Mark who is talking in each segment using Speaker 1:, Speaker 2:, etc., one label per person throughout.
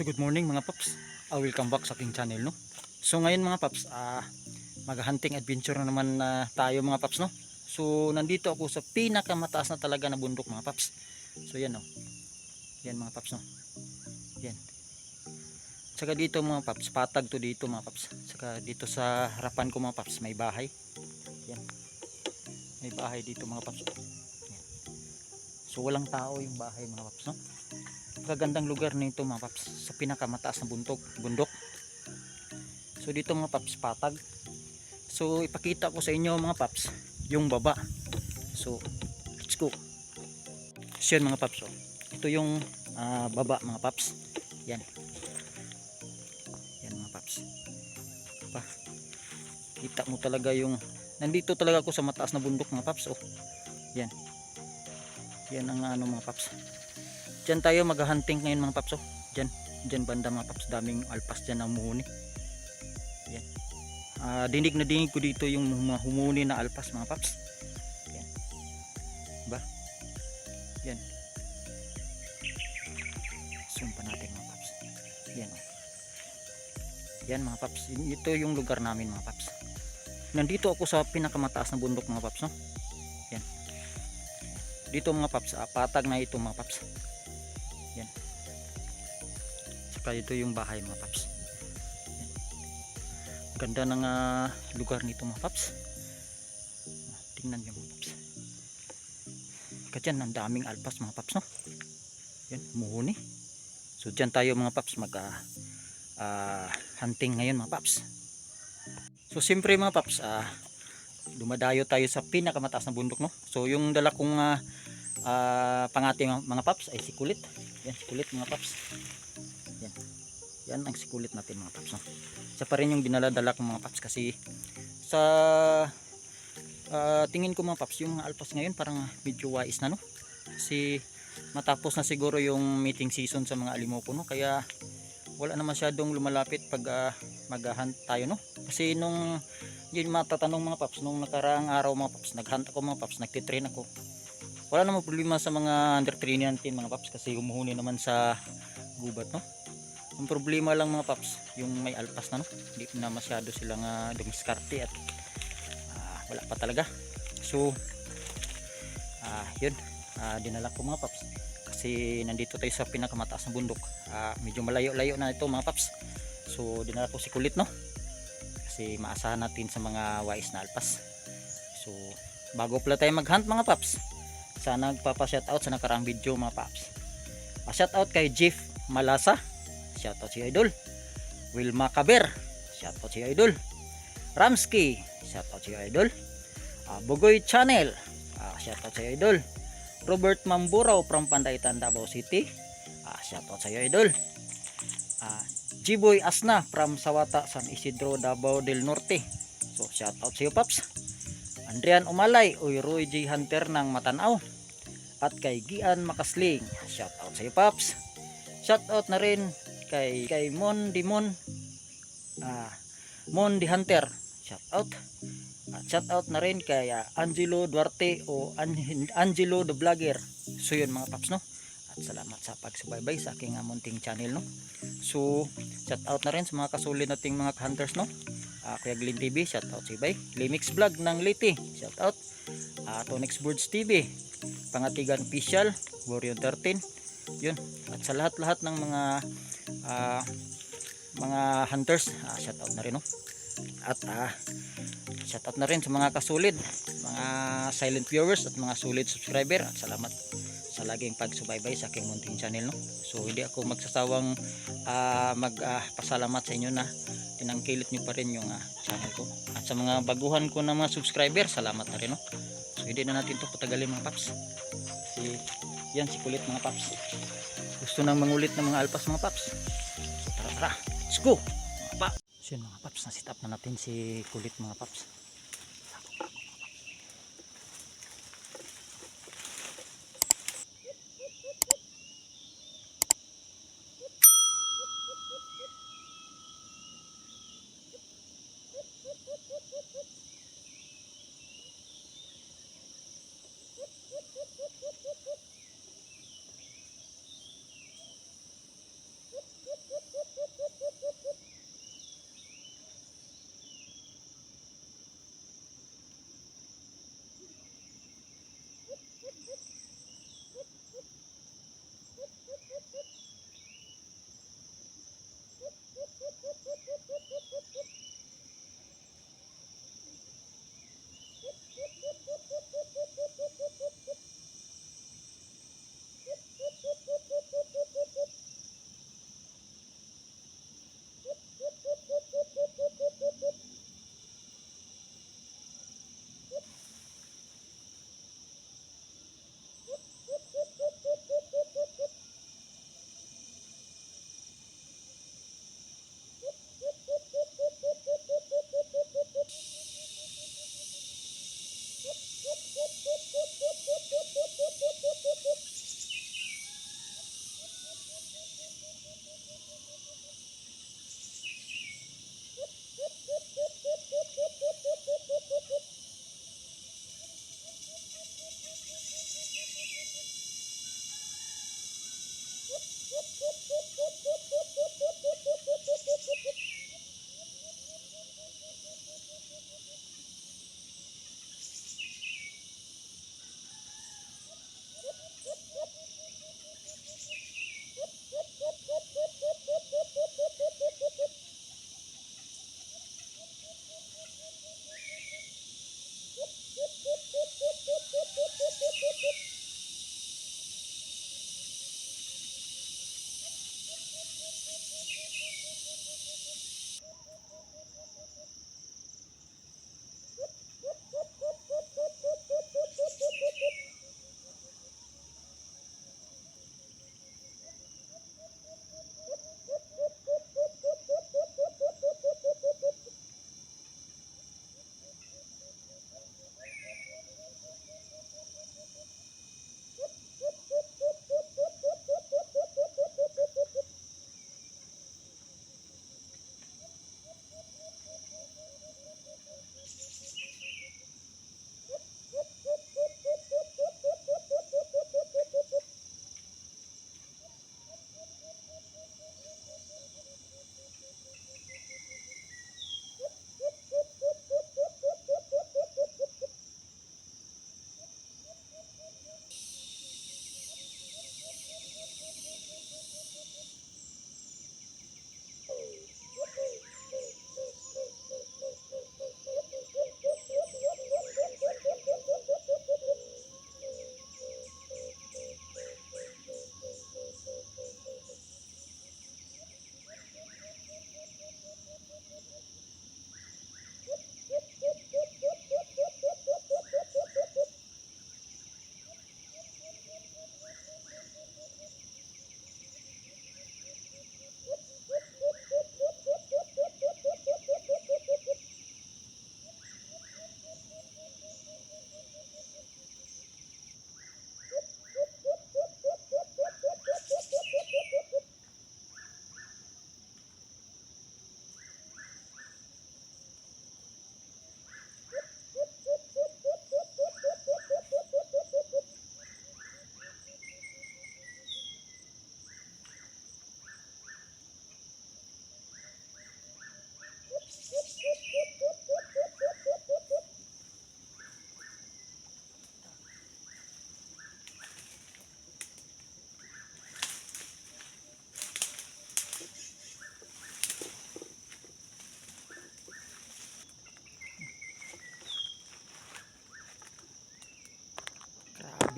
Speaker 1: Good morning mga paps. Welcome back sa aking channel, no. So ngayon mga paps, mag-hunting adventure na naman tayo mga paps, no. So nandito ako sa pinakamataas na talaga na bundok mga paps. So yan, no. Yan mga paps, no. Yan. Saka dito mga paps, patag to dito mga paps. Saka dito sa harapan ko mga paps, may bahay. Yan. May bahay dito mga paps. Yan. So walang tao yung bahay mga paps, no. Kagandang lugar nito mga paps, sa pinakamataas na bundok. So dito mga paps, patag. So ipakita ko sa inyo mga paps yung baba. So let's go. So yan mga paps, ito yung baba mga paps. Yan. Yan mga paps. Pa. Kita mo talaga yung nandito talaga ako sa mataas na bundok mga paps. Yan. Yan ang mga paps. Diyan tayo mag-hunting ngayon mga paps. Diyan banda mga paps, daming alpas diyan na humuhuni. Yan. Dinig na dinig ko dito yung mga humuni na alpas mga paps. Yan. Ba? Yan. Zoom pa natin mga paps. Yan. Yan mga paps. Ito yung lugar namin mga paps. Nandito ako sa pinakamataas na bundok mga paps, no? Yan. Dito mga paps, patag na ito mga paps. Yan. Saka ito yung bahay mga paps. Yan. Ganda ng lugar nito mga paps. Tingnan nyo mga paps. Kadyan ang daming alpas mga paps, no? Yan, muhuni. So dyan tayo mga paps mag hunting ngayon mga paps. So siyempre mga paps, dumadayo tayo sa pinakamataas na bundok, no? So yung dala kong pangati mga paps ay sikulit. Yan, sikulit mga paps. Yan. Yan ang sikulit natin mga paps, no? Isa pa rin yung dinala-dala ko mga paps kasi sa tingin ko mga paps, yung mga alpas ngayon parang medyo wais na, no? Kasi matapos na siguro yung meeting season sa mga alimuko, no? Kaya wala na masyadong lumalapit pag mag-hunt tayo, no? Kasi nung yun matatanong mga paps, nung nakaraang araw mga paps, nag-hunt ako mga paps, nagtitrain ako. Wala namang problema sa mga under 3 natin mga paps kasi humuhuni naman sa gubat, no? Ang problema lang mga paps, yung may alpas na, no? Hindi na masyado silang dumiskarte at wala pa talaga. So yun, dinala ko mga paps kasi nandito tayo sa pinakamataas na bundok. Medyo malayo-layo na ito mga paps. So dinala ko si kulit, no? Kasi maasahan natin sa mga wais na alpas. So bago pala tayo mag-hunt mga paps, sana nagpapa-shoutout sa nakaraang video mga paps. Shoutout kay Jeff Malasa, shoutout si Idol. Wilma Caber, shoutout si Idol. Ramsky, shoutout si Idol. Bugoy Channel, shoutout si Idol. Robert Mamburao from Pandaitan, Davao City, shoutout sa iyo Idol. Jiboy Asna from Sawata, San Isidro, Davao del Norte, so shoutout sa iyo paps. Andrian Umalay, Roy J. Hunter ng Matanao, at kay Gian Makasling, shoutout sa iyo paps. Shoutout na rin kay Mon Dimon, Mon Di Hunter, shoutout. At shoutout na rin kay Angelo Duarte o Angelo the Vlogger. So yun mga paps, no? At salamat sa pagsubaybay sa aking munting channel, no? So shoutout na rin sa mga kasulid nating mga hunters, no? Kuya Glenn TV, shoutout si Bay. Limix Vlog ng Liti, shoutout. Tonix Birds TV, Pangatigan Official, Warrior 13. Yun. At sa lahat-lahat ng mga hunters, shoutout na rin, no? At shoutout na rin sa mga kasulid, mga silent viewers at mga solid subscriber. At salamat sa laging pagsubaybay sa aking munting channel, no? So hindi ako magsasawang magpasalamat sa inyo na tinangkilit nyo pa rin yung channel ko. At sa mga baguhan ko na mga subscriber, salamat na rin, no? So hindi na natin to patagalin mga paps. Yan si kulit mga paps. Gusto nang mangulit ng mga alpas mga paps. So tara, let's go mga paps. So yun mga paps, na-sit up na natin si kulit mga paps.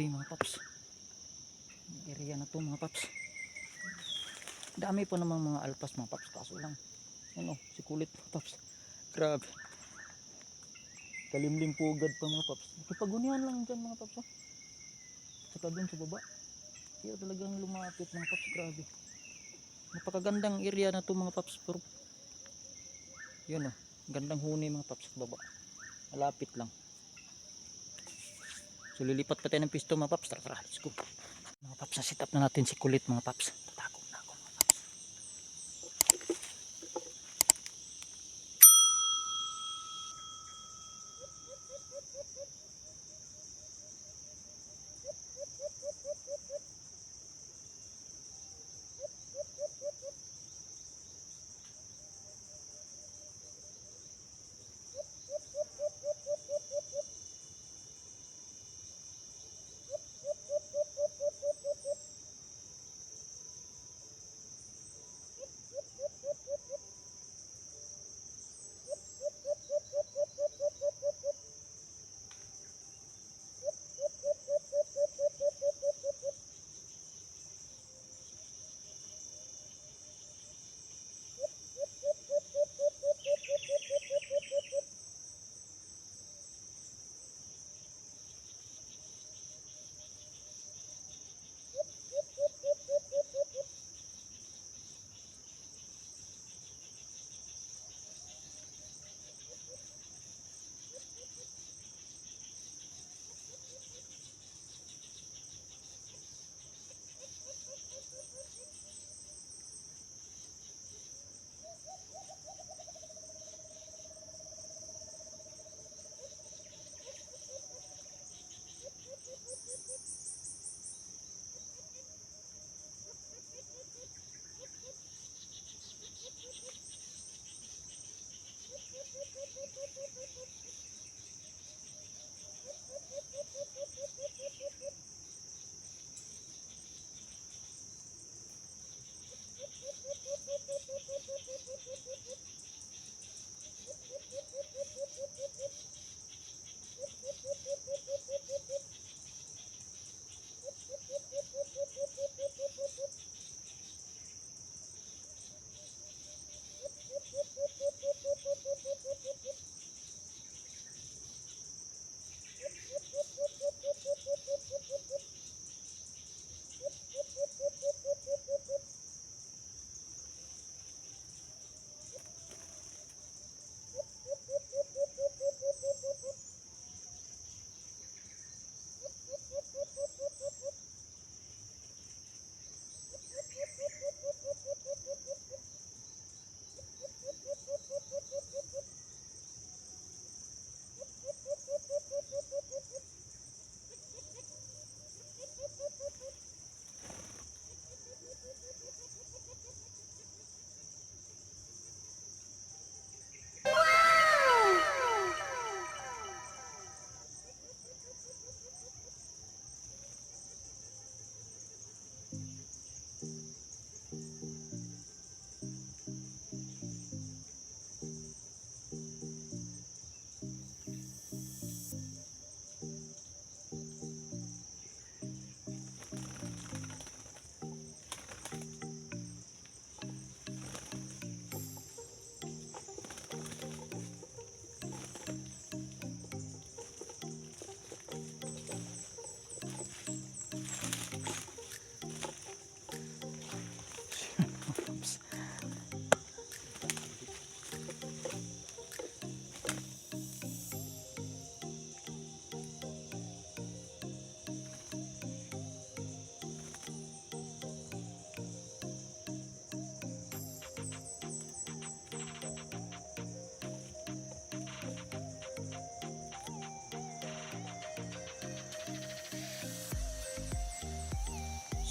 Speaker 1: Grabe mga paps. Yung area na to mga paps. Dami pa namang mga alpas mga paps. Kaso lang, ano, si kulit mga paps. Grabe. Kalimlim pugad pa mga paps. Nakipagunihan lang dyan mga paps. Oh. Saka dun sa baba. Kaya talagang lumapit mga paps. Grabe. Napakagandang area na to mga paps. Pero, yun oh. Gandang huni mga paps sa baba. Malapit lang. So lilipat pa tayo ng pisto mga paps. Tara, let's go. Mga paps, na set up na natin si kulit mga paps. Tatakot na ako mga paps.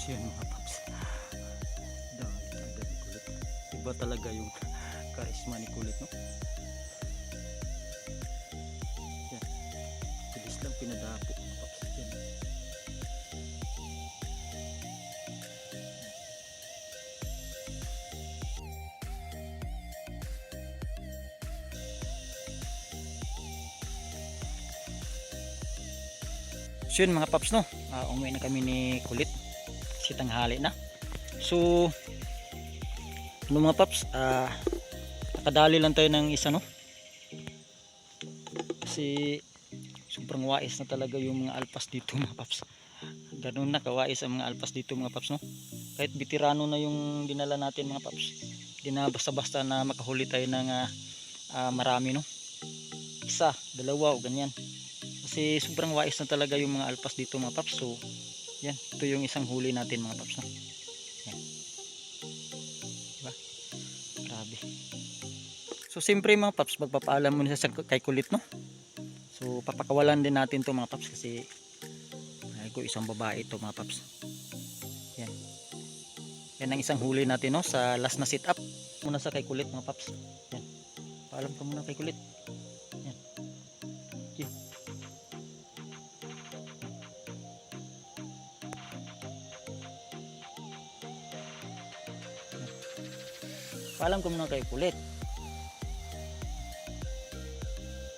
Speaker 1: So yun mga paps. Dami talaga ni kulit. Iba talaga yung karisma ni kulit, no? Yan. Bilis lang pinadapo mga paps. Yan. So yun mga paps, no? umuwi na kami ni Kulit kasi tanghali na. So ano mga paps, nakadali lang tayo ng isa no, kasi sobrang wais na talaga yung mga alpas dito mga paps. Ganun na kawais ang mga alpas dito mga paps no. Kahit veterano na yung dinala natin mga paps, di na basta basta na makahuli tayo ng marami no, isa, dalawa o ganyan, kasi sobrang wais na talaga yung mga alpas dito mga paps. So yan, ito yung isang huli natin mga paps no. Yan. Diba? Grabe. So siyempre mga paps, magpapaalam muna sa kay Kulit no. So papakawalan din natin to mga paps kasi ko isang babae ito mga paps. Yan. Yan ang isang huli natin no, sa last na sit up muna sa kay Kulit mga paps. Yan. Paalam ka muna kay Kulit. Yan. Okay. Paalam ka muna kay Kulit.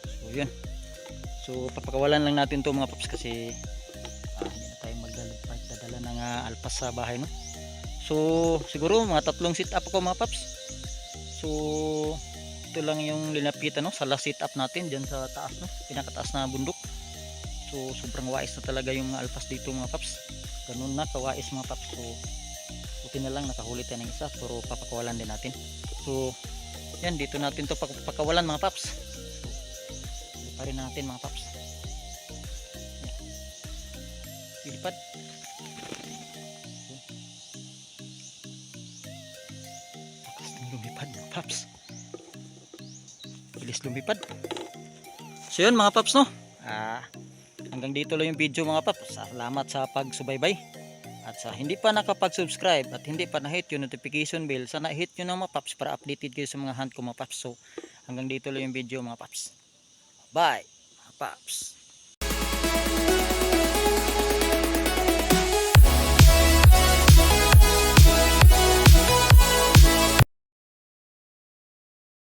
Speaker 1: So yun. So papakawalan lang natin to mga paps kasi hindi na tayo magdadala ng alpas sa bahay no. So siguro mga 3 sit up ako mga paps. So ito lang yung linapitan no, sa last sit up natin diyan sa taas no, pinakataas na bundok. So sobrang wais na talaga yung mga alpas dito mga paps. Ganun na kawais mga paps. So buti na lang nakahuli tayo ng isa, pero papakawalan din natin. So yan, dito natin to pakawalan mga paps. So pa rin natin mga paps. Ilipad. Lakas ng lumipad mga paps. Bilis lumipad. So yun mga paps no. Hanggang dito lang yung video mga paps. Salamat sa pagsubaybay. At sa hindi pa nakapag-subscribe at hindi pa na-hit yung notification bell, sana hit nyo na mga paps para updated kayo sa mga hunt ko mga paps. So hanggang dito lang yung video mga paps. Bye mga paps.